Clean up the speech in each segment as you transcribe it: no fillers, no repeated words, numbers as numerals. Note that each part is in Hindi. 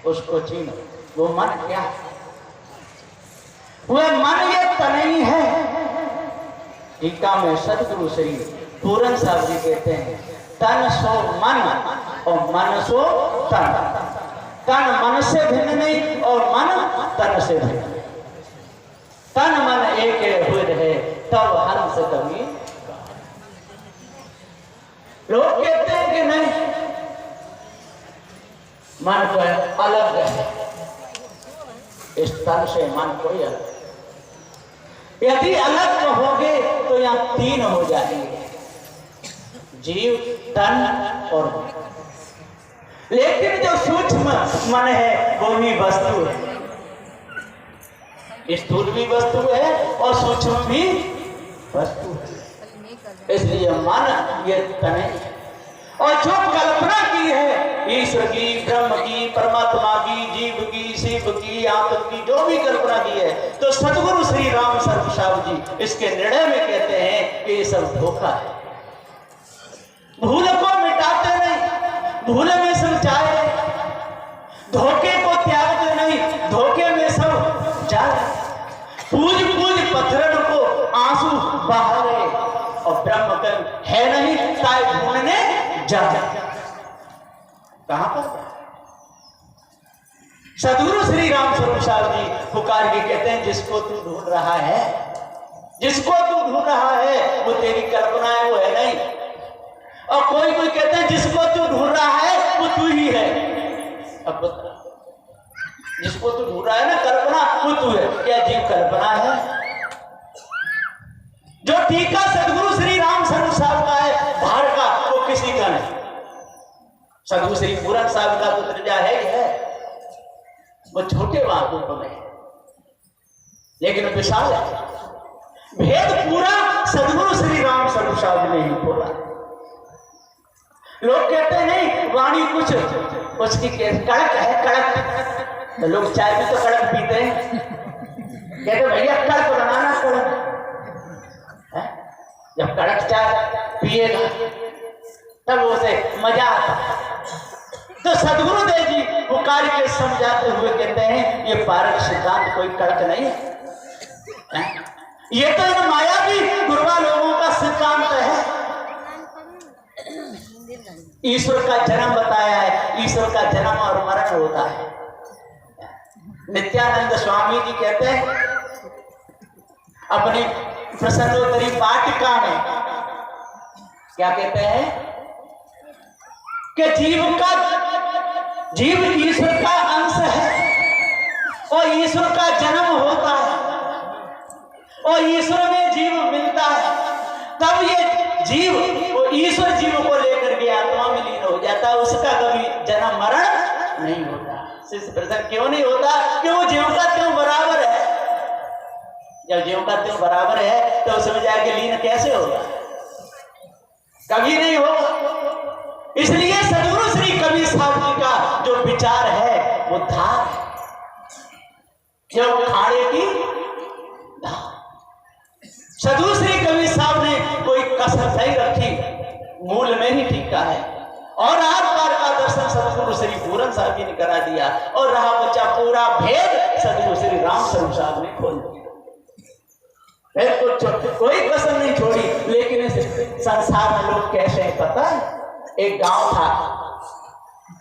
उसको चीनो। वो मन क्या है? वह मन ये तनई है। टीका में सदगुरु श्री पूरन साहब जी कहते हैं, तन सो मन और मन सो तन। तन मन से भिन्न नहीं और मन तन से भिन्न। तन मन एक हुए रहे तब हंस कवि। लोग कहते हैं कि नहीं, मन तो अलग है, इस तन से मन कोई अलग। यदि अलग कहोगे तो यहां तीन हो जाएंगे, जीव, तन और मन। लेकिन जो सूक्ष्म मन है वो भी वस्तु है, स्थूल भी वस्तु है और सूक्ष्म भी वस्तु है। इसलिए मन ये तन है। और जो कल्पना की है ईश्वर की, ब्रह्म की, परमात्मा की, जीव की, शिव की, आत्म की, जो भी कल्पना की है, तो सदगुरु श्री राम शर्मा साहब जी इसके निर्णय में कहते हैं कि ये सब धोखा है। भूल को मिटाते नहीं, भूल में सब जाए। धोखे को त्यागते नहीं, धोखे में सब जाए। पूज पूज पत्थर को आंसू बहारे और ब्रह्म का है नहीं ताए ढूंढने जा। कहां पर? सदगुरु श्री राम स्वरूप साहब जी पुकार के कहते हैं, जिसको तू ढूंढ रहा है, जिसको तू ढूंढ रहा है वो तेरी कल्पना है, वो है नहीं। और कोई कोई कहते हैं जिसको तू ढूंढ रहा है वो तू ही है। अब बता, जिसको तू ढूंढ रहा है ना कल्पना, वो तू है। क्या जीव कल्पना है? जो टीका सदगुरु श्री राम स्वरूप साहब का है धार का, वो किसी का नहीं। सदगुरु श्री पूरन साहब का तो दर्जा है ही है, वो छोटे वाक्यों में, लेकिन विशाल है। भेद पूरा सदगुरु श्री राम स्वरूप साहब ने ही खोला। लोग कहते हैं नहीं वाणी कुछ उसकी कड़क है, कड़क। तो लोग चाय भी तो कड़क पीते हैं, कहते भैया कड़क बनाना, कड़क। जब कड़क चाय पिएगा तब उसे मजा आता है। तो सदगुरुदेव जी पुकार के समझाते हुए कहते हैं, ये पारक सिद्धांत कोई कड़क नहीं है, ये तो इन मायावी गुरबा लोगों का सिद्धांत है। ईश्वर का जन्म बताया है, ईश्वर का जन्म और मरण होता है। नित्यानंद स्वामी जी कहते हैं अपनी प्रसन्नोत्तरी वाटिका में, क्या कहते हैं कि जीव ईश्वर का अंश है और ईश्वर का जन्म होता है और ईश्वर में जीव मिलता है, तब ये जीव वो ईश्वर जीव को लेकर के आत्मा में लीन हो जाता है। उसका कभी जन्म मरण नहीं होता। शिष्य प्रसन्न क्यों नहीं होता? कि वो जीव का त्यों बराबर है। जब जीव का त्यों बराबर है तो उसमें जाके लीन कैसे होगा? कभी नहीं होगा। इसलिए सदगुरु श्री कबीर साहब जी का जो विचार है वो धार है, जो खाड़े की धार। सदगुरु श्री कबीर साहब ने कोई कसर नहीं रखी, मूल में ही टीका है। और आर पार का दर्शन सदगुरु श्री पूरन साहब जी ने करा दिया और रहा बच्चा पूरा भेद सदगुरु श्री राम स्वरूप साहब ने खोल दिया। कोई कसर नहीं छोड़ी। लेकिन इस संसार में लोग कैसे हैं पता है? एक गांव था,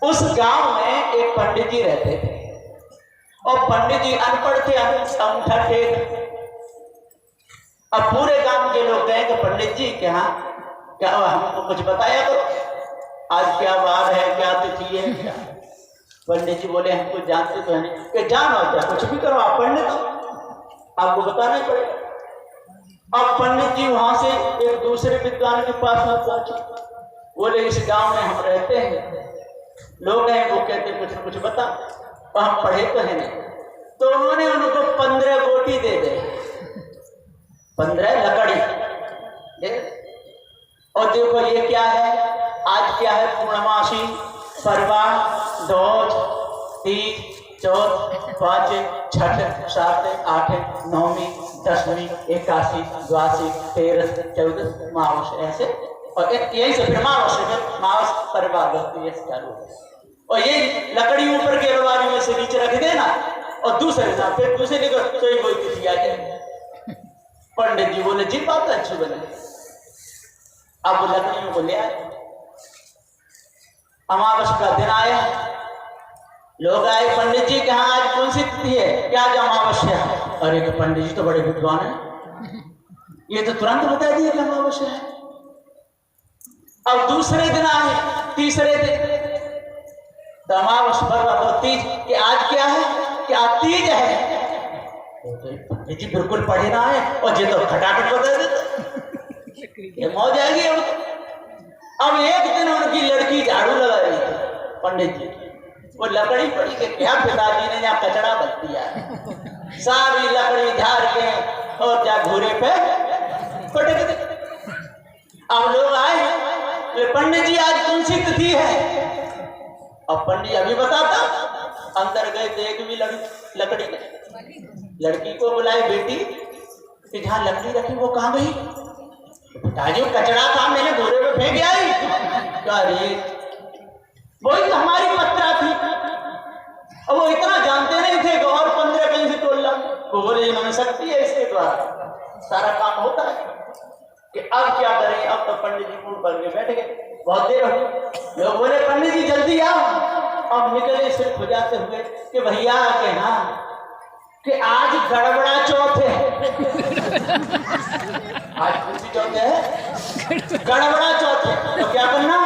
उस गांव में एक पंडित जी रहते थे और पंडित जी अनपढ़ थे, अंगूठा टेक। अब पूरे गांव के लोग कहें कि पंडित जी क्या हमको कुछ बताया करो, आज क्या वार है, क्या तिथि है, क्या? पंडित जी बोले हमको जानते तो है नहीं। कि जानो क्या, कुछ भी करो, आप पंडित हो, आपको बताना ही पड़ेगा। अब पंडित जी वहां से एक दूसरे विद्वान के पास में पहुंचे, बोले इस गांव में हम रहते हैं, लोग हैं वो कहते कुछ न कुछ बता, और हम पढ़े तो है नहीं। तो उन्होंने उनको 15 गोटी दे दे, 15 लकड़ी दे। और देखो ये क्या है, आज क्या है? पूर्णमासी, परवा, दोज, तीज, चौथ, पांच, छठ, सात, आठ, नौवीं, 10वीं, 81, 82, 13, 14 मावस ऐसे। और यही से फिर मावस परवा चालू है। और ये लकड़ी ऊपर के अलमारी में से नीचे रख देना और दूसरे साथ फिर दूसरे निकल तो ही कोई तिथि आ जाए। पंडित जी बोले जी बात अच्छी बने। अब वो लकड़ियों को ले आए, अमावस का दिन आया, लोग आए पंडित जी के यहाँ आज कौन सी तिथि है, क्या आज अमावस्या है? अरे तो पंडित जी तो बड़े विद्वान है, ये तो तुरंत बता दिए कि अमावस्या है। अब दूसरे दिन आए, तीसरे दिन तो अमावस पर तीज कि आज क्या है, क्या तीज है? पंडित जी बिल्कुल पढ़े ना है और ये तो खटाखट बता देते, ये मौज आएगी। अब एक दिन उनकी लड़की झाड़ू लगा रही थी पंडित जी, वो लकड़ी पड़ी के क्या पिताजी ने यहाँ कचरा बच दिया, सारी लकड़ी झाड़ के और जा घूरे पे पटक दी। अब लोग आए, पंडित जी आज कौन सी तिथि है? अब पंडित अभी बताता, अंदर गए तो एक भी लकड़ी नहीं। लड़की को बुलाई, बेटी कि जहाँ लकड़ी रखी वो कहाँ गई? पिताजी कचरा था मैंने घोड़े में फेंक आई। अरे वही तो हमारी पत्रा थी। अब वो इतना जानते नहीं थे कि और 15 कहीं से तोड़ ला। वो बोले इन्होंने शक्ति है, इसके द्वारा सारा काम होता है कि अब क्या करें। अब तो पंडित जी मुंह भर के बैठ गए, बहुत देर हो गई। लोग बोले पंडित जी जल्दी आओ। अब निकले सिर खुजाते हुए कि भैया के हाँ कि आज गड़बड़ा चौथ है। आज कौन सी चौथ है? गड़बड़ा चौथ है। तो क्या करना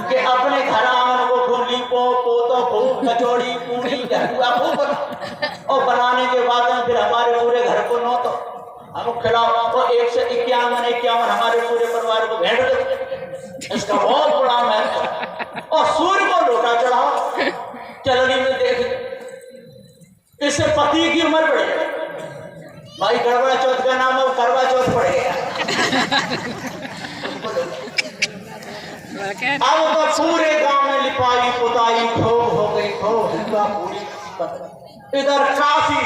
कि अपने घर आंगन को खूब लीपो पोतो खूब कचौड़ी पूरी हलवा खूब और बनाने के बाद में फिर हमारे पूरे घर को नो तो हम खिलाओ तो 1 से 51 हमारे पूरे परिवार को भेंट दो। इसका बहुत बड़ा महत्व। और सूर्य को लोटा चढ़ाओ, चलनी में देख, इससे पति की उम्र बढ़ जाएगी। भाई गड़बड़ा चौथ का नाम अब करवा चौथ पड़ेगा। अब तो पूरे गांव में लिपाई पुताई खूब हो गई, खूब पूरी इधर काफी